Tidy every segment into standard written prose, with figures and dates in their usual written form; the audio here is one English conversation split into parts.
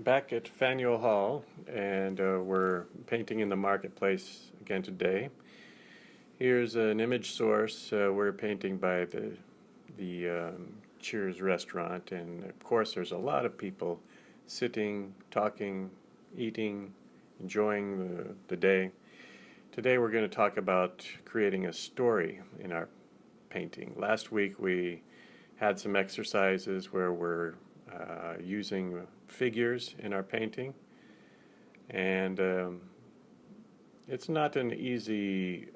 Back at Faneuil Hall, and we're painting in the marketplace again today. Here's an image source. We're painting by the Cheers restaurant, and of course there's a lot of people sitting, talking, eating, enjoying the day. Today we're going to talk about creating a story in our painting. Last week we had some exercises where we're using figures in our painting, and it's not an easy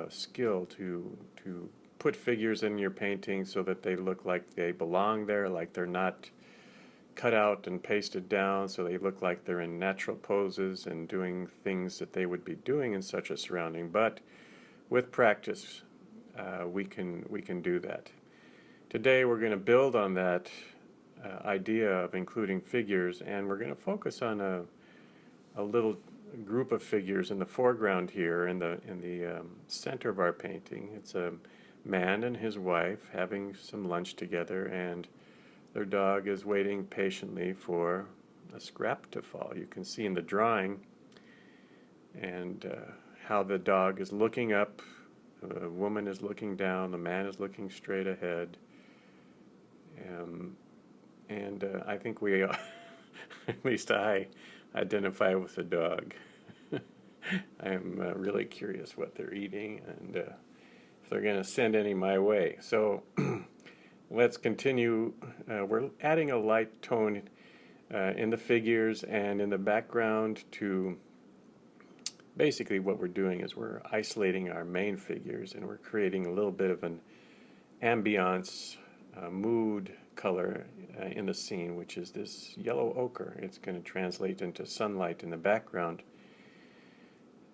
skill to put figures in your painting so that they look like they belong there, like they're not cut out and pasted down, so they look like they're in natural poses and doing things that they would be doing in such a surrounding. But with practice, we can do that. Today we're going to build on that idea of including figures, and we're going to focus on a little group of figures in the foreground here in the center of our painting. It's a man and his wife having some lunch together, and their dog is waiting patiently for a scrap to fall. You can see in the drawing and how the dog is looking up, the woman is looking down, the man is looking straight ahead. And I think we, at least I, identify with the dog. I'm really curious what they're eating and if they're going to send any my way. So let's continue. We're adding a light tone in the figures and in the background to basically what we're doing is we're isolating our main figures and we're creating a little bit of an ambiance, mood color in the scene, which is this yellow ochre. It's going to translate into sunlight in the background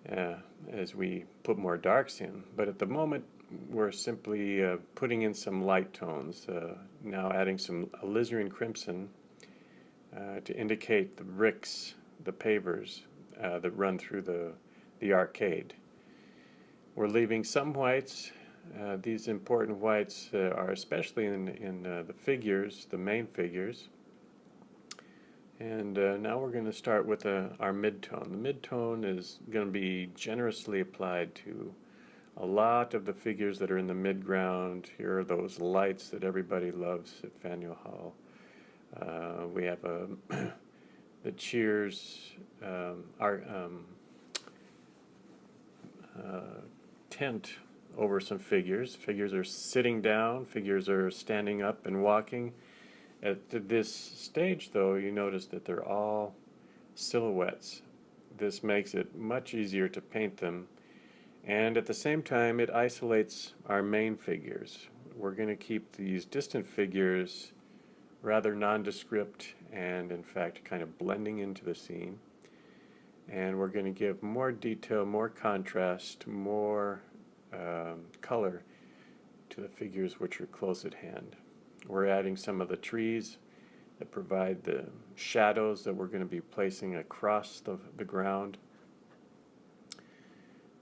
as we put more darks in. But at the moment, we're simply putting in some light tones, now adding some alizarin crimson to indicate the bricks, the pavers that run through the arcade. We're leaving some whites. These important whites are especially in the figures, the main figures. And now we're going to start with our midtone. The midtone is going to be generously applied to a lot of the figures that are in the midground. Here are those lights that everybody loves at Faneuil Hall. We have the Cheers tent over some figures. Figures are sitting down, figures are standing up and walking. At this stage, though, you notice that they're all silhouettes. This makes it much easier to paint them, and at the same time it isolates our main figures. We're going to keep these distant figures rather nondescript and in fact kind of blending into the scene, and we're going to give more detail, more contrast, more color to the figures which are close at hand. We're adding some of the trees that provide the shadows that we're going to be placing across the ground.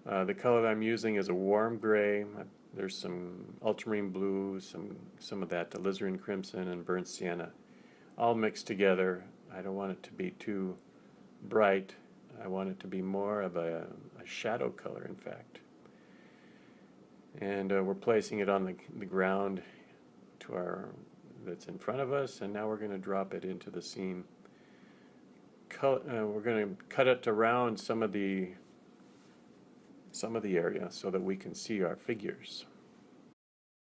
The color that I'm using is a warm gray. There's some ultramarine blue, some of that alizarin crimson and burnt sienna, all mixed together. I don't want it to be too bright. I want it to be more of a shadow color, in fact. And we're placing it on the ground that's in front of us, and now we're going to drop it into the scene. We're going to cut it around some of the area so that we can see our figures.